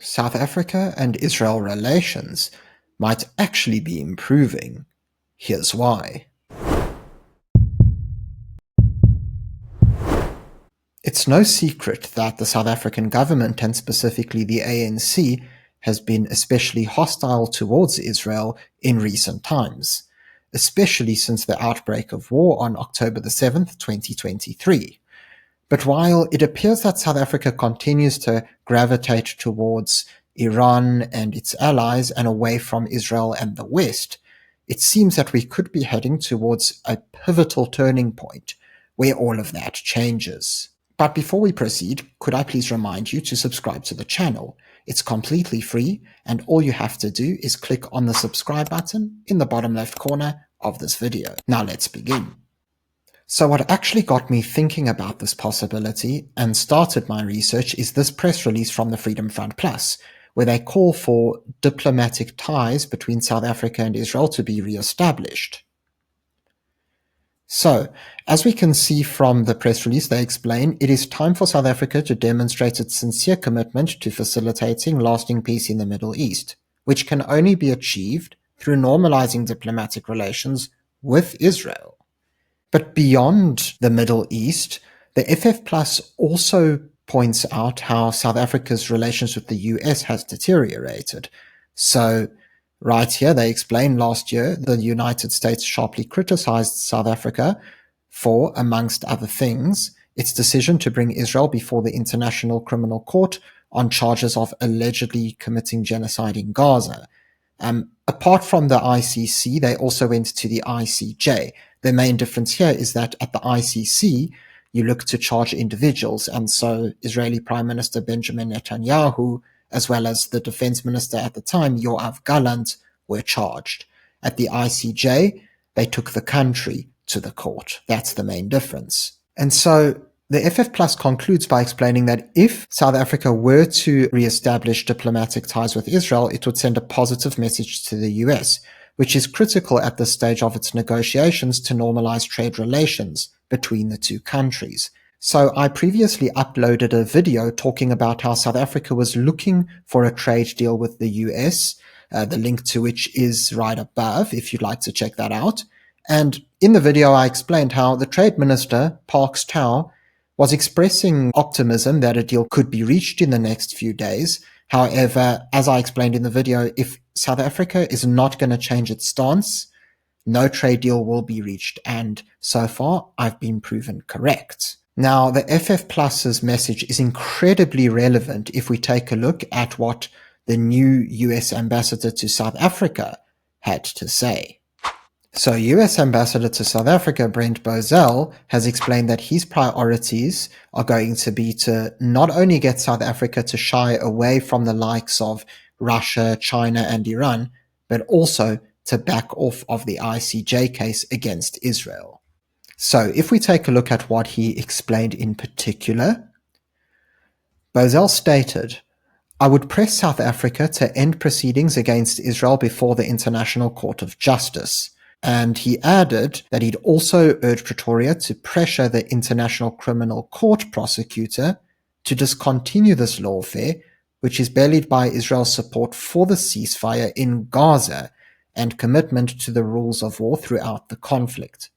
South Africa and Israel relations might actually be improving. Here's why. It's no secret that the South African government, and specifically the ANC, has been especially hostile towards Israel in recent times, especially since the outbreak of war on October the 7th, 2023. But while it appears that South Africa continues to gravitate towards Iran and its allies and away from Israel and the West, it seems that we could be heading towards a pivotal turning point where all of that changes. But before we proceed, could I please remind you to subscribe to the channel? It's completely free, and all you have to do is click on the subscribe button in the bottom left corner of this video. Now let's begin. So what actually got me thinking about this possibility and started my research is this press release from the Freedom Front Plus, where they call for diplomatic ties between South Africa and Israel to be re-established. So, as we can see from the press release, they explain it is time for South Africa to demonstrate its sincere commitment to facilitating lasting peace in the Middle East, which can only be achieved through normalizing diplomatic relations with Israel. But beyond the Middle East, the FF Plus also points out how South Africa's relations with the US has deteriorated. So, right here, they explain last year the United States sharply criticized South Africa for, amongst other things, its decision to bring Israel before the International Criminal Court on charges of allegedly committing genocide in Gaza. Apart from the ICC, they also went to the ICJ. The main difference here is that at the ICC, you look to charge individuals, and so Israeli Prime Minister Benjamin Netanyahu, as well as the defense minister at the time, Yoav Gallant, were charged. At the ICJ, they took the country to the court. That's the main difference. And so the FF Plus concludes by explaining that if South Africa were to re-establish diplomatic ties with Israel, it would send a positive message to the US, which is critical at this stage of its negotiations to normalize trade relations between the two countries. So I previously uploaded a video talking about how South Africa was looking for a trade deal with the US, the link to which is right above if you'd like to check that out. And in the video, I explained how the Trade Minister, Parks Tau, was expressing optimism that a deal could be reached in the next few days. However, as I explained in the video, if South Africa is not going to change its stance, no trade deal will be reached. And so far, I've been proven correct. Now, the FF Plus's message is incredibly relevant if we take a look at what the new US ambassador to South Africa had to say. So US Ambassador to South Africa, Brent Bozell, has explained that his priorities are going to be to not only get South Africa to shy away from the likes of Russia, China, and Iran, but also to back off of the ICJ case against Israel. So if we take a look at what he explained in particular, Bozell stated, "I would press South Africa to end proceedings against Israel before the International Court of Justice." And he added that he'd also urge Pretoria to pressure the International Criminal Court prosecutor to discontinue this lawfare, which is bellied by Israel's support for the ceasefire in Gaza and commitment to the rules of war throughout the conflict.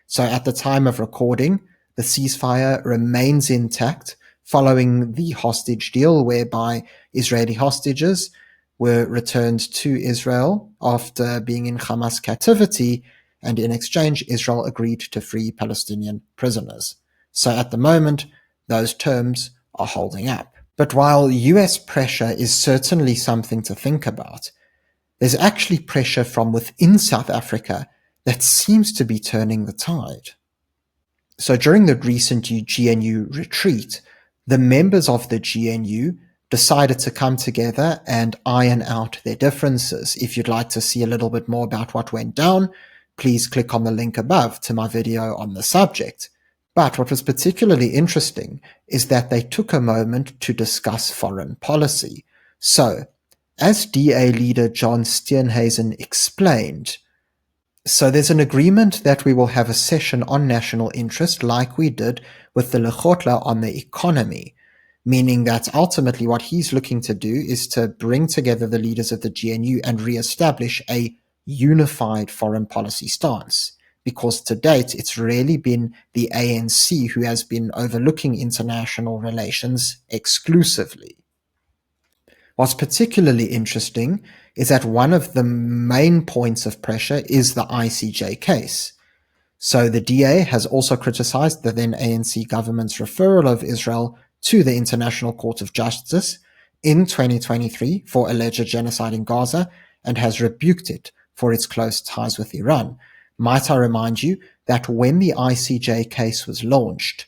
So at the time of recording, the ceasefire remains intact following the hostage deal whereby Israeli hostages were returned to Israel after being in Hamas captivity, and in exchange, Israel agreed to free Palestinian prisoners. So at the moment, those terms are holding up. But while US pressure is certainly something to think about, there's actually pressure from within South Africa that seems to be turning the tide. So during the recent GNU retreat, the members of the GNU decided to come together and iron out their differences. If you'd like to see a little bit more about what went down, please click on the link above to my video on the subject. But what was particularly interesting is that they took a moment to discuss foreign policy. So, as DA leader John Steenhuisen explained, so there's an agreement that we will have a session on national interest like we did with the Lekgotla on the economy. meaning that ultimately what he's looking to do is to bring together the leaders of the GNU and reestablish a unified foreign policy stance. Because to date, it's really been the ANC who has been overlooking international relations exclusively. What's particularly interesting is that one of the main points of pressure is the ICJ case. So the DA has also criticized the then ANC government's referral of Israel to the International Court of Justice in 2023 for alleged genocide in Gaza and has rebuked it for its close ties with Iran. Might I remind you that when the ICJ case was launched,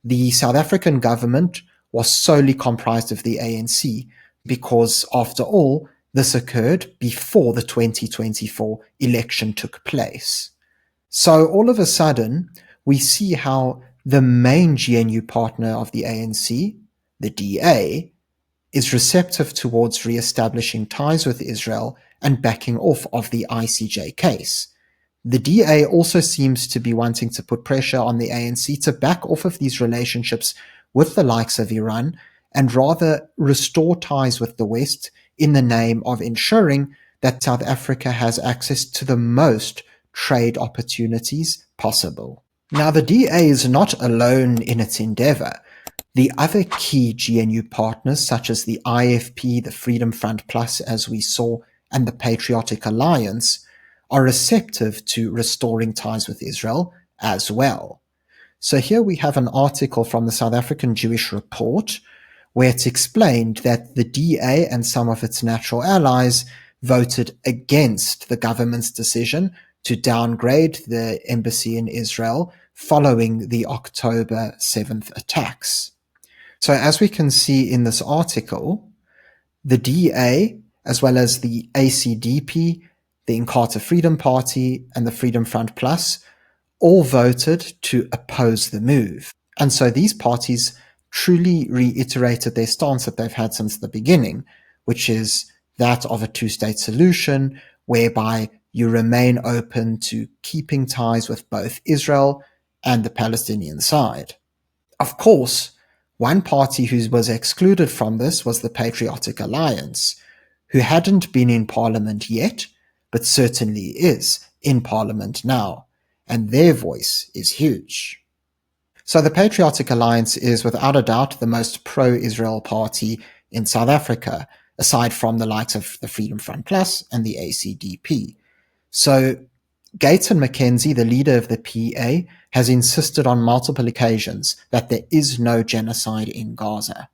the South African government was solely comprised of the ANC because, after all, this occurred before the 2024 election took place. So all of a sudden, we see how the main GNU partner of the ANC, the DA, is receptive towards re-establishing ties with Israel and backing off of the ICJ case. The DA also seems to be wanting to put pressure on the ANC to back off of these relationships with the likes of Iran and rather restore ties with the West in the name of ensuring that South Africa has access to the most trade opportunities possible. Now, the DA is not alone in its endeavor. The other key GNU partners, such as the IFP, the Freedom Front Plus, as we saw, and the Patriotic Alliance, are receptive to restoring ties with Israel as well. So here we have an article from the South African Jewish Report, where it's explained that the DA and some of its natural allies voted against the government's decision to downgrade the embassy in Israel following the October 7th attacks. So as we can see in this article, the DA, as well as the ACDP, the Inkatha Freedom Party, and the Freedom Front Plus, all voted to oppose the move. And so these parties truly reiterated their stance that they've had since the beginning, which is that of a two-state solution, whereby you remain open to keeping ties with both Israel and the Palestinian side. Of course, one party who was excluded from this was the Patriotic Alliance, who hadn't been in Parliament yet, but certainly is in Parliament now, and their voice is huge. So the Patriotic Alliance is without a doubt the most pro-Israel party in South Africa, aside from the likes of the Freedom Front Plus and the ACDP. So Gayton McKenzie, the leader of the PA, has insisted on multiple occasions that there is no genocide in Gaza.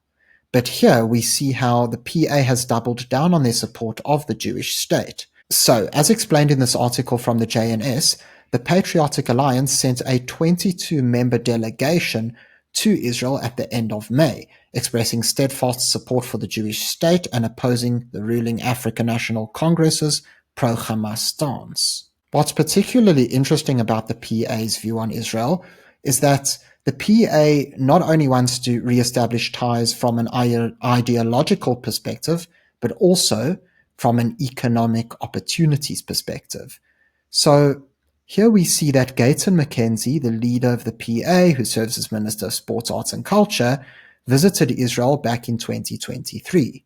But here we see how the PA has doubled down on their support of the Jewish state. So, as explained in this article from the JNS, the Patriotic Alliance sent a 22-member delegation to Israel at the end of May, expressing steadfast support for the Jewish state and opposing the ruling African National Congress's pro-Hamas stance. What's particularly interesting about the PA's view on Israel is that the PA not only wants to re-establish ties from an ideological perspective, but also from an economic opportunities perspective. So here we see that Gayton McKenzie, the leader of the PA, who serves as Minister of Sports, Arts and Culture, visited Israel back in 2023.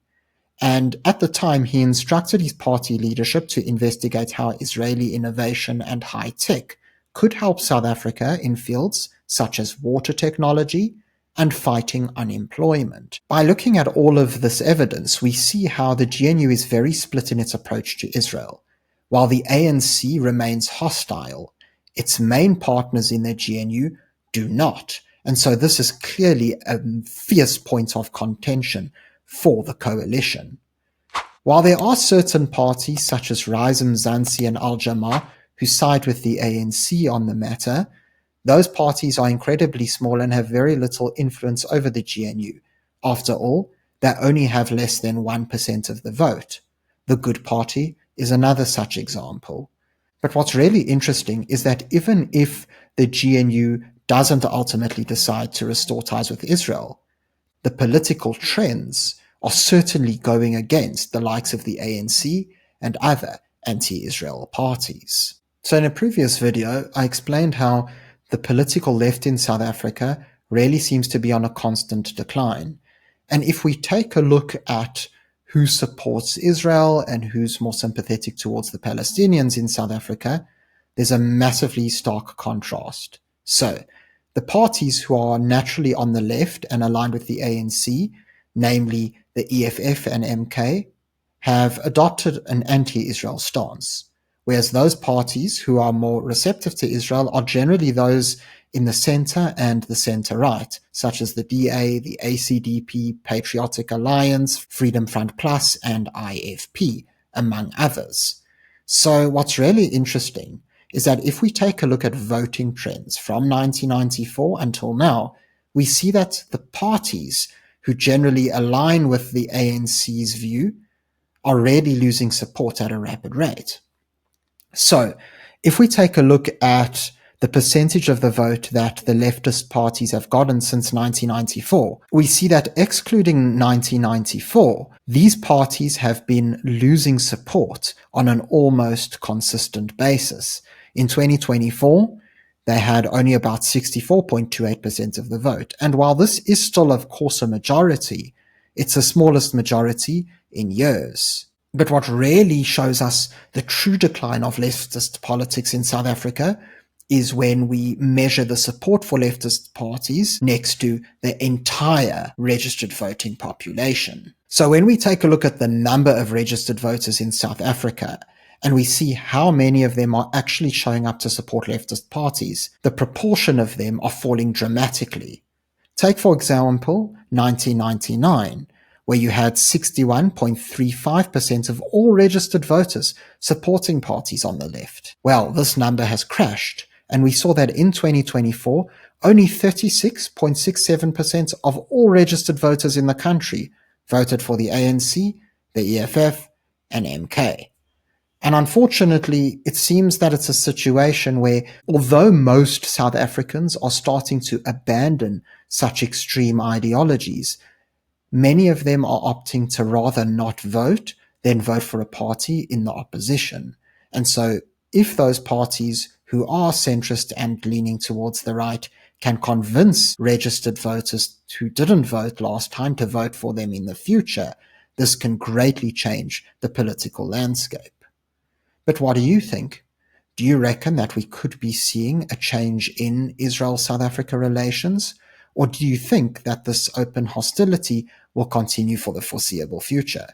And at the time, he instructed his party leadership to investigate how Israeli innovation and high tech could help South Africa in fields such as water technology and fighting unemployment. By looking at all of this evidence, we see how the GNU is very split in its approach to Israel. While the ANC remains hostile, its main partners in the GNU do not. And so this is clearly a fierce point of contention for the coalition. While there are certain parties such as Rise Mzansi and Al-Jama who side with the ANC on the matter, those parties are incredibly small and have very little influence over the GNU. After all, they only have less than 1% of the vote. The Good Party is another such example. But what's really interesting is that even if the GNU doesn't ultimately decide to restore ties with Israel, the political trends are certainly going against the likes of the ANC and other anti-Israel parties. So in a previous video, I explained how the political left in South Africa really seems to be on a constant decline. And if we take a look at who supports Israel and who's more sympathetic towards the Palestinians in South Africa, there's a massively stark contrast. So, the parties who are naturally on the left and aligned with the ANC, namely the EFF and MK, have adopted an anti-Israel stance, whereas those parties who are more receptive to Israel are generally those in the center and the center-right, such as the DA, the ACDP, Patriotic Alliance, Freedom Front Plus, and IFP, among others. So what's really interesting is that if we take a look at voting trends from 1994 until now, we see that the parties who generally align with the ANC's view are really losing support at a rapid rate. So, if we take a look at the percentage of the vote that the leftist parties have gotten since 1994, we see that excluding 1994, these parties have been losing support on an almost consistent basis. In 2024, they had only about 64.28% of the vote. And while this is still, of course, a majority, it's the smallest majority in years. But what really shows us the true decline of leftist politics in South Africa is when we measure the support for leftist parties next to the entire registered voting population. So when we take a look at the number of registered voters in South Africa, and we see how many of them are actually showing up to support leftist parties, the proportion of them are falling dramatically. Take, for example, 1999, where you had 61.35% of all registered voters supporting parties on the left. Well, this number has crashed, and we saw that in 2024, only 36.67% of all registered voters in the country voted for the ANC, the EFF, and MK. And unfortunately, it seems that it's a situation where, although most South Africans are starting to abandon such extreme ideologies, many of them are opting to rather not vote than vote for a party in the opposition. And so if those parties who are centrist and leaning towards the right can convince registered voters who didn't vote last time to vote for them in the future, this can greatly change the political landscape. But what do you think? Do you reckon that we could be seeing a change in Israel-South Africa relations? Or do you think that this open hostility will continue for the foreseeable future?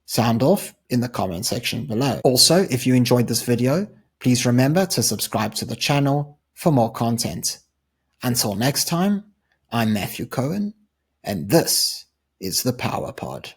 Sound off in the comment section below. Also, if you enjoyed this video, please remember to subscribe to the channel for more content. Until next time, I'm Matthew Cohen, and this is the Power Pod.